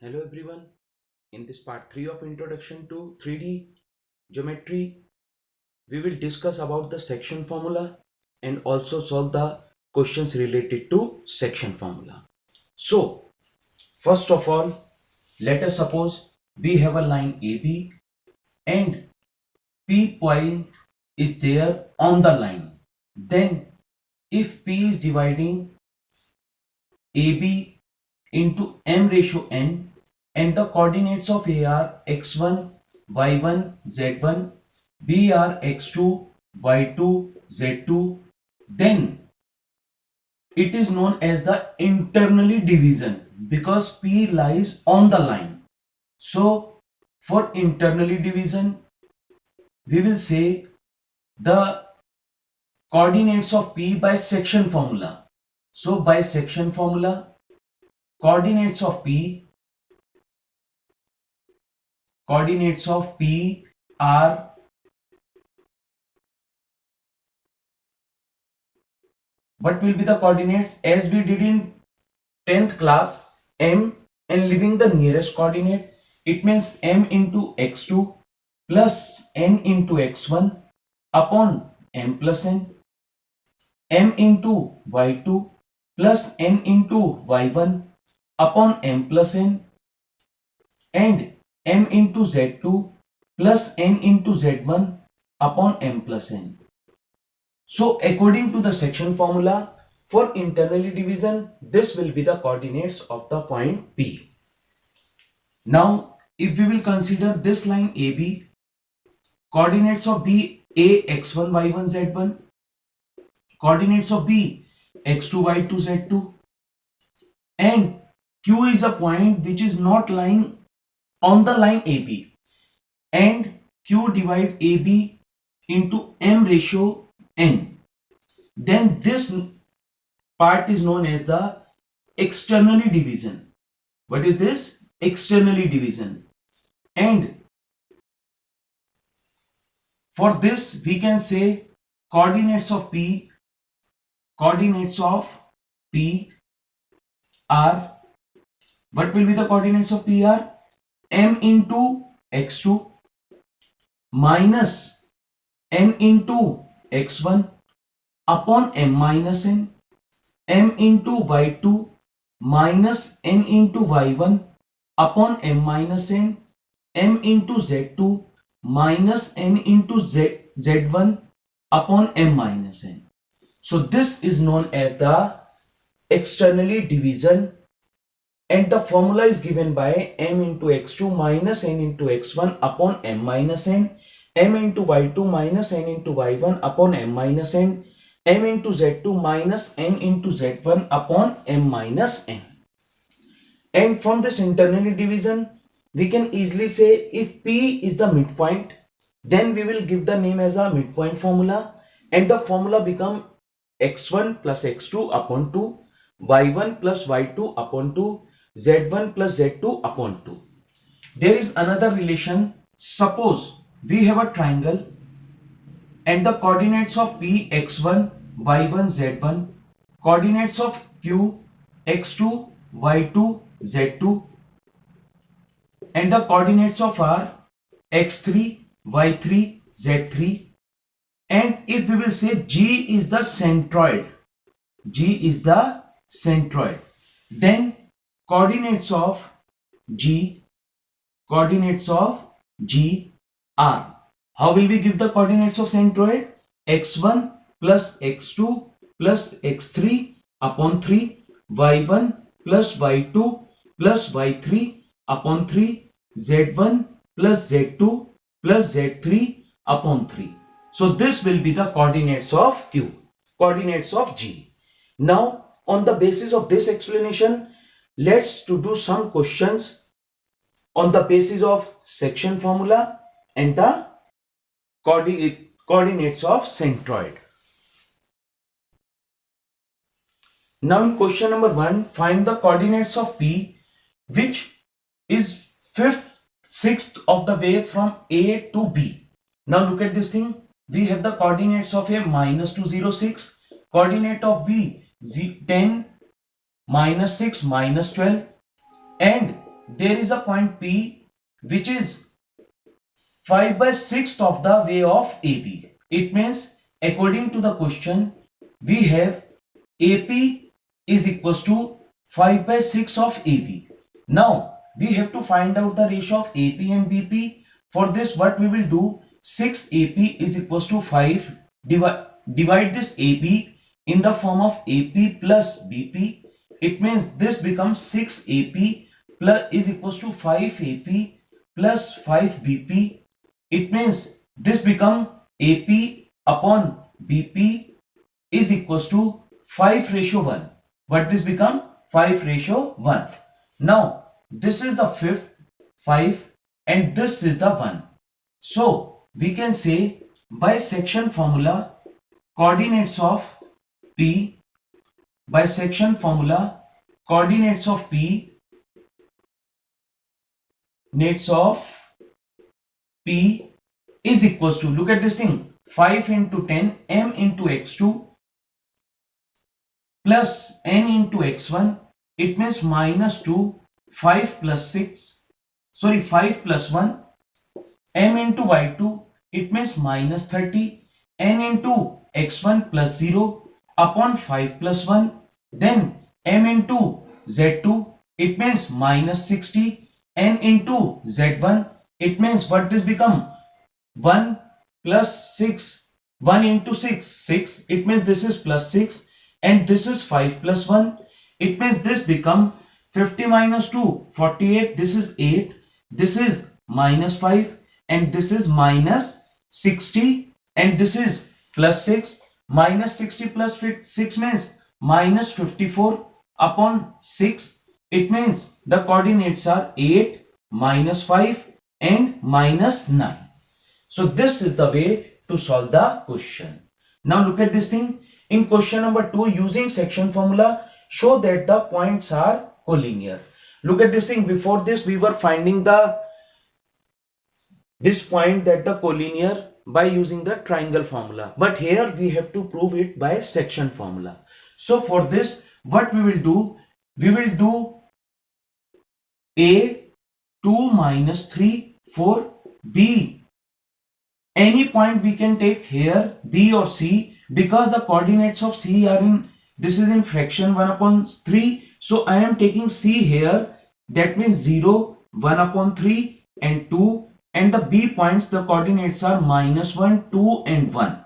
Hello everyone. In this part 3 of Introduction to 3D Geometry, we will discuss about the section formula and also solve the questions related to section formula. So, first of all, let us suppose we have a line AB and P point is there on the line. Then, if P is dividing AB into m ratio n and the coordinates of A are x1, y1, z1, B are x2, y2, z2, then it is known as the internally division because P lies on the line. So for internally division, we will say the coordinates of P by section formula. So by section formula, coordinates of P are, what will be the coordinates as we did in 10th class, m and leaving the nearest coordinate, it means m into x2 plus n into x1 upon m plus n, m into y2 plus n into y1 upon m plus n, and m into z2 plus n into z1 upon m plus n. So according to the section formula, for internally division, this will be the coordinates of the point P. Now, if we will consider this line AB, coordinates of B A x1 y1 z1, coordinates of B x2 y2 z2, and Q is a point which is not lying on the line AB, and Q divide AB into m ratio n. Then this part is known as the externally division. What is this? Externally division. And for this we can say coordinates of P are, what will be the coordinates of P are? M into x2 minus n into x1 upon m minus n, m into y2 minus n into y1 upon m minus n, m into z2 minus n into z1 upon m minus n. So this is known as the externally division, and the formula is given by m into x2 minus n into x1 upon m minus n, m into y2 minus n into y1 upon m minus n, m into z2 minus n into z1 upon m minus n. And from this internally division, we can easily say if P is the midpoint, then we will give the name as a midpoint formula, and the formula become x1 plus x2 upon 2, y1 plus y2 upon 2, z1 plus z2 upon 2. There is another relation. Suppose we have a triangle and the coordinates of P x1, y1, z1, coordinates of Q x2, y2, z2, and the coordinates of R x3, y3, z3. And if we will say G is the centroid, then coordinates of G are, how will we give the coordinates of centroid? x1 plus x2 plus x3 upon 3, y1 plus y2 plus y3 upon 3, z1 plus z2 plus z3 upon 3. So this will be the coordinates of Q, coordinates of G. Now on the basis of this explanation, let's to do some questions on the basis of section formula and the coordinates of centroid. Now in question number 1, find the coordinates of P which is 5th, 6th of the way from A to B. Now look at this thing. We have the coordinates of A minus 2, 0, 6, coordinate of B 10, minus 6, minus 12, and there is a point P which is 5/6 of the way of AP. It means according to the question we have AP is equals to 5/6 of AB. Now we have to find out the ratio of AP and BP. For this what we will do, 6 AP is equals to 5. Divide this AP in the form of AP plus BP. It means this becomes 6 AP plus is equals to 5 AP plus 5 BP. It means this become AP upon BP is equals to 5:1. But this become 5:1. Now this is the fifth 5 and this is the 1. So we can say by section formula coordinates of P, by section formula coordinates of P, coordinates of P is equals to, look at this thing, 5 into 10 m into x2 plus n into x1. It means minus 2, 5 plus 6, sorry 5 plus 1, m into y2. It means minus 30, n into x1 plus 0 upon 5 plus 1. Then m into z2. It means minus 60, n into z1. It means what this become? 1 plus 6, 1 into 6, 6. It means this is plus 6 and this is 5 plus 1. It means this become 50 minus 2, 48. This is 8. This is minus 5 and this is minus 60 and this is plus 6. Minus 60 plus 6 means minus 54 upon 6. It means the coordinates are 8, minus 5 and minus 9. So this is the way to solve the question. Now look at this thing. In question number 2, using section formula, show that the points are collinear. Look at this thing. Before this we were finding this point that the collinear by using the triangle formula. But here we have to prove it by section formula. So for this what we will do? We will do A 2 minus 3 4 B. Any point we can take here, B or C, because the coordinates of C are in, this is in fraction 1 upon 3. So I am taking C here. That means 0, 1 upon 3 and 2. And the B points, the coordinates are minus 1, 2 and 1.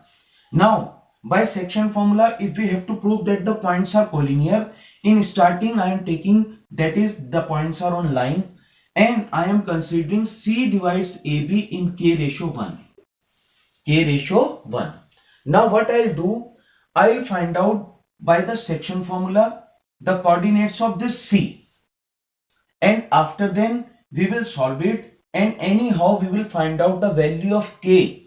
Now by section formula, if we have to prove that the points are collinear, in starting I am taking, that is the points are on line, and I am considering C divides AB in k/1. k/1. Now what I'll do, I'll find out by the section formula the coordinates of this C, and after then we will solve it, and anyhow we will find out the value of K.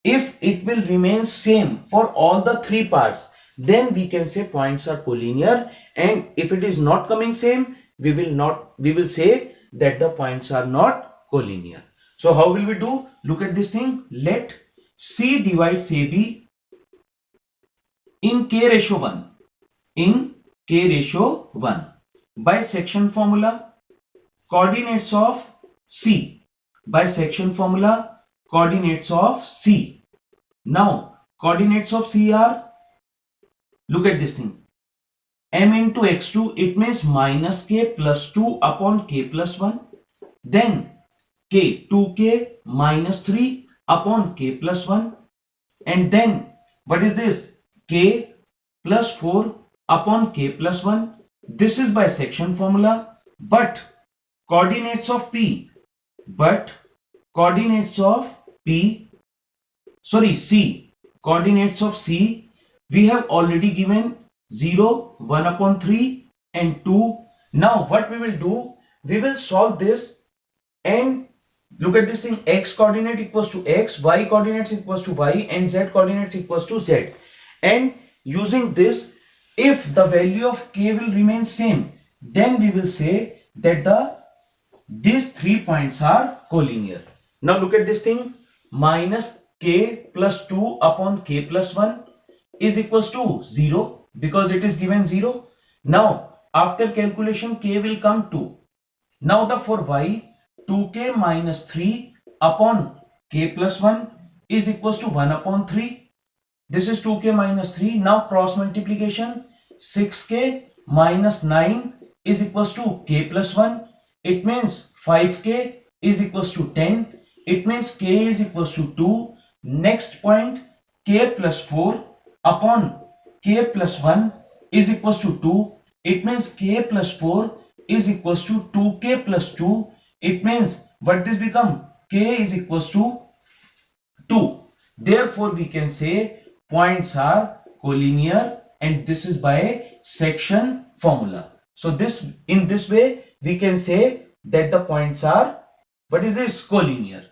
If it will remain same for all the three parts, then we can say points are collinear, and if it is not coming same, we will say that the points are not collinear. So how will we do? Look at this thing. Let C divides AB in k/1, in k/1. By section formula coordinates of C, by section formula coordinates of C. Now coordinates of C are, look at this thing, m into x2. It means minus k plus 2 upon k plus 1. Then k 2k minus 3 upon k plus 1, and then what is this? K plus 4 upon k plus 1. This is by section formula. But coordinates of P, C, coordinates of C, we have already given 0, 1 upon 3 and 2. Now what we will do, we will solve this, and look at this thing, x coordinate equals to x, y coordinates equals to y, and z coordinates equals to z. And using this, if the value of k will remain same, then we will say that these 3 points are collinear. Now look at this thing, minus k plus 2 upon k plus 1 is equals to 0, because it is given 0. Now after calculation k will come 2. Now the for y, 2k minus 3 upon k plus 1 is equals to 1 upon 3. This is 2k minus 3. Now cross multiplication, 6k minus 9 is equals to k plus 1. It means 5k is equals to 10. It means k is equals to 2. Next point, k plus 4 upon k plus 1 is equals to 2. It means k plus 4 is equals to 2k plus 2. It means what this become? K is equals to 2. Therefore, we can say points are collinear, and this is by section formula. So this, in this way we can say that the points are, what is this, collinear.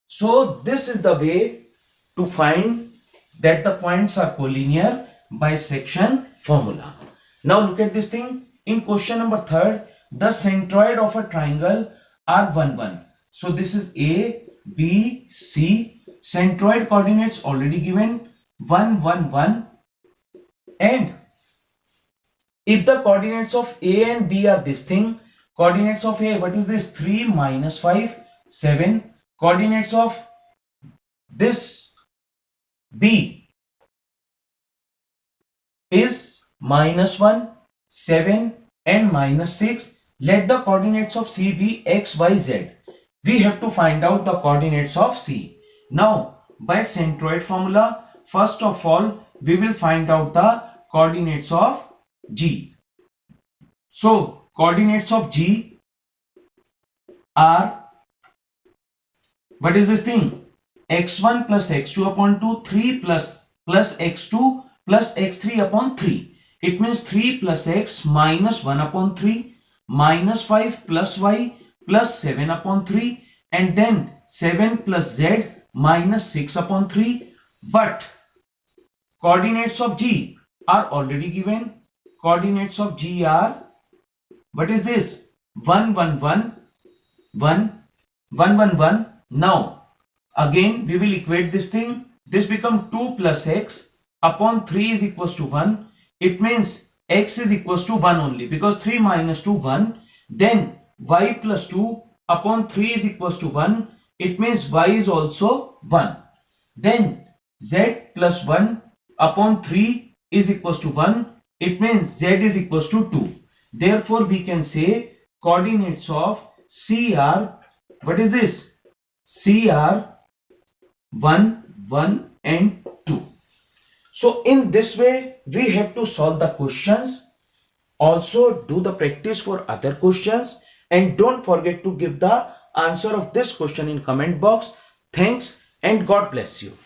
So this is the way to find that the points are collinear by section formula. Now look at this thing. In question number 3rd, the centroid of a triangle are 1 1. So this is A, B, C. Centroid coordinates already given 1 1 1. And if the coordinates of A and B are this thing, coordinates of A, what is this, 3 minus 5 7. Coordinates of this B is minus 1 7 and minus 6. Let the coordinates of C be x y z. We have to find out the coordinates of C. Now by centroid formula, first of all we will find out the coordinates of G. So coordinates of G are, what is this thing, x1 plus x2 upon 2, 3 plus x2 plus x3 upon 3. It means 3 plus x minus 1 upon 3, minus 5 plus y plus 7 upon 3, and then 7 plus z minus 6 upon 3. But coordinates of G are already given. Coordinates of G are, what is this, 1 1 1 1 1 1 1. Now again we will equate this thing. This become 2 plus x upon 3 is equals to 1. It means x is equals to 1 only, because 3 minus 2 1. Then y plus 2 upon 3 is equals to 1. It means y is also 1. Then z plus 1 upon 3 is equals to 1. It means z is equals to 2. Therefore we can say coordinates of C are, what is this, C are 1 1 and 2. So in this way we have to solve the questions. Also do the practice for other questions, and don't forget to give the answer of this question in comment box. Thanks and God bless you.